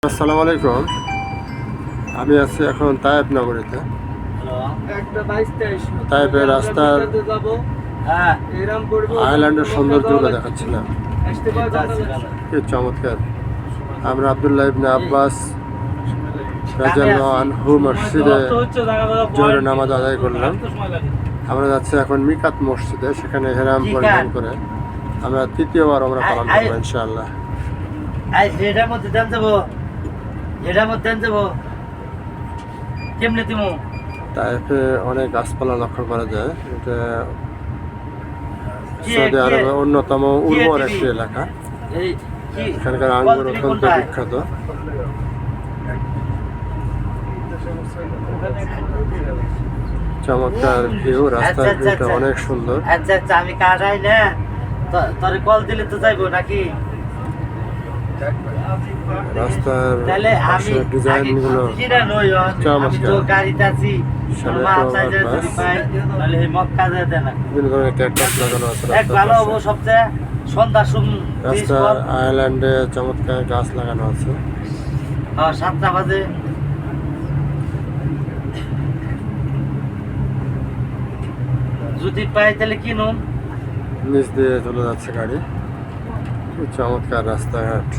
আসসালামু আলাইকুম। আমি আছি এখন তায়েব নগরীতে। তায়েবের রাস্তার আইল্যান্ডের সৌন্দর্যগুলো দেখাচ্ছিলাম, কি চমৎকার। আমরা আব্দুল্লাহ ইবনে আব্বাস রাদিয়াল্লাহু আনহু মসজিদে জোহরের নামাজ আদায় করলাম। আমরা যাচ্ছি এখন মিকাত মসজিদে, সেখানে হেরাম পরিধান করে আমরা তৃতীয়বার আমরা পালন করবো ইনশাআল্লাহ। তাইফে অনেক গাছপালা লক্ষ্য করা যায়। এটা সৌদি আরবের অন্যতম উর্বর একটি এলাকা। এখানকার আঙ্গুর অত্যন্ত বিখ্যাত। চমৎকার ভিউ, রাস্তার ভিউটা অনেক সুন্দর। আমি কাটাই না, তোর কল দিলে তো যাইবো নাকি? রাস্তার ডিজাইন গুলো চমৎকার। রাস্তার আইল্যান্ডে চমৎকার গাছ লাগানো আছে। 7টা বাজে যদি পাই তাহলে কিনুন। নিচ দিয়ে চলে যাচ্ছে গাড়ি। খুব চমৎকার রাস্তাঘাট।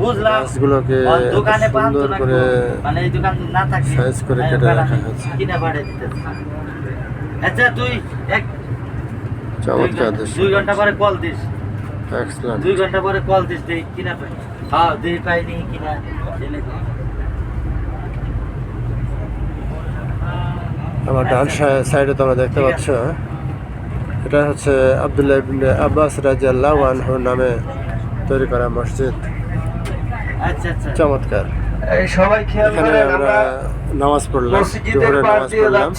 বুঝলাম, গাছগুলোকে দোকানে সুন্দর করে মানে এই দোকান না থাকে সাইজ করে কেটে রাখা হয়েছে। কিনা পাড়ে দিতে। আচ্ছা তুই চমৎকার দৃশ্য। 2 ঘন্টা পরে কল দিস। এক্সেলেন্ট। 2 ঘন্টা পরে কল দিস, দেই কিনা পাই। হ্যাঁ দেই পাইনি কিনা দিলে। আমার ডান সাইডে তোমরা দেখতে পাচ্ছ, এটা হচ্ছে আব্দুল্লাহ ইবনে আব্বাস রাদিয়াল্লাহু আনহু নামে তৈরি করা মসজিদ। আচ্ছা আচ্ছা, চমৎকার। এই সবাই খেয়াল করেন, আমরা নামাজ পড়লাম, জোহরের নামাজ পড়লাম।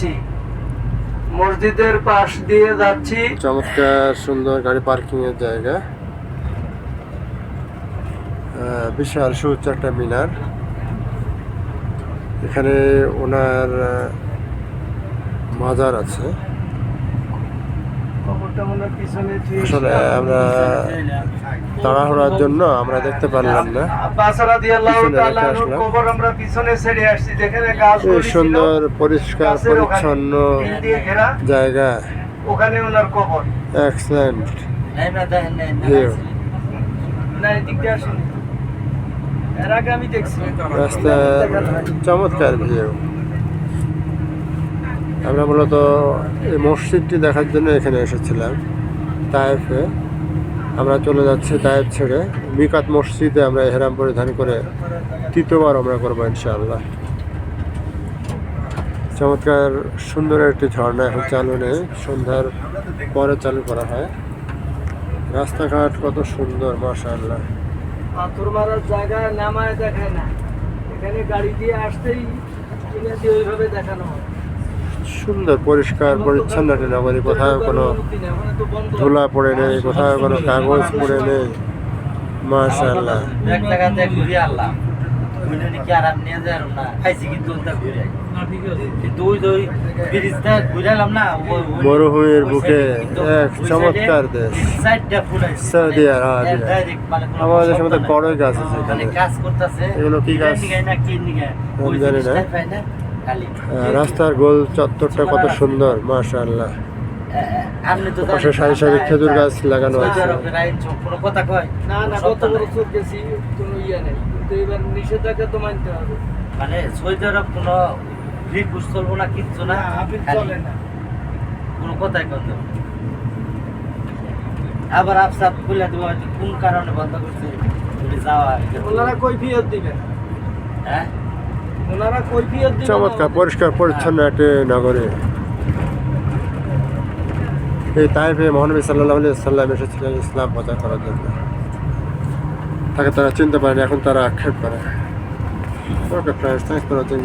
মসজিদের পাশ দিয়ে যাচ্ছি। চমৎকার সুন্দর গাড়ি পার্কিং এর জায়গা। বিশাল সুউচ্চ একটা মিনার। এখানে ওনার মাজার আছে। আসলে আমরা তাড়াহুড়ার জন্য আমরা দেখতে পারলাম না। এই সুন্দর পরিষ্কার পরিচ্ছন্ন জায়গা, ওখানে ওনার কবর। Excellent view. রাস্তার চমৎকার ভিউ। আমরা মূলত এই মসজিদটি দেখার জন্য এখানে এসেছিলাম তায়েফে। আমরা চলে যাচ্ছি তায়েফ ছেড়ে মিকাত মসজিদে। আমরা এহরাম পরিধান করে তৃতীয়বার আমরা করবো ইনশাআল্লাহ। চমৎকার সুন্দর একটি ঝর্ণা এখন চালু নেই, সন্ধ্যার পরে চালু করা হয়। রাস্তাঘাট কত সুন্দর, মাশাআল্লাহ। পাথর মারার জায়গা নামায় দেখায় না, এখানে গাড়ি দিয়ে আসতেই ওইভাবে দেখানো হয়। সুন্দর পরিষ্কার পরিচ্ছন্ন একটা নগরী। কোথাও কোনো ধুলা পড়ে নেই, কোথাও কোনো কাগজ পড়ে নেই, মাশাআল্লাহ। এক জায়গাতে ঘুরে আনলাম, ঘুরে কি আর নিয়ে যায় না, খাইছি কিন্তু ওটা ঘুরে। কিন্তু ওই ব্রিজটা ঘুরে এলাম না, মরুভূমির বুকে এক চমৎকার দেশ সৌদি আরব। আমাদের সাথে বড় গাছ আছে এখানে। কাজ করতেছে, এগুলো কি গাছ আমি জানি না। রাস্তার গোল চত্বরটা কত সুন্দর, মাশাআল্লাহ। পাশে সারি সারি খেজুর গাছ লাগানো আছে। কোনো কথা কয় না না, কত বড় চোখ গেছি, কোনো ইয়া নেই। কিন্তু এবার নিষেধাজ্ঞা তো মানতে হবে। মানে সৌদি আরব কোনো ফ্রি বুঝ চলবো না, কিচ্ছু না, চলে না, কোনো কথাই কথা। আবার আফসাব খুলে দেবো, হয়তো কোন কারণে বন্ধ করছে যাওয়া। ওনারা কৈফিয়ত দিবেন। হ্যাঁ, ওনারা কৈফিয়ত দিবেন। চমৎকার পরিষ্কার পরিচ্ছন্ন একটি নগরী। এই তাইফে মহানবী সাল্লাল্লাহু আলাইহি ওয়াসাল্লাম এসেছিলেন ইসলাম প্রচার করার জন্য। তাকে তারা চিনতে পারেনি, এখন তারা আক্ষেপ করে। Okay friends, thanks for watching.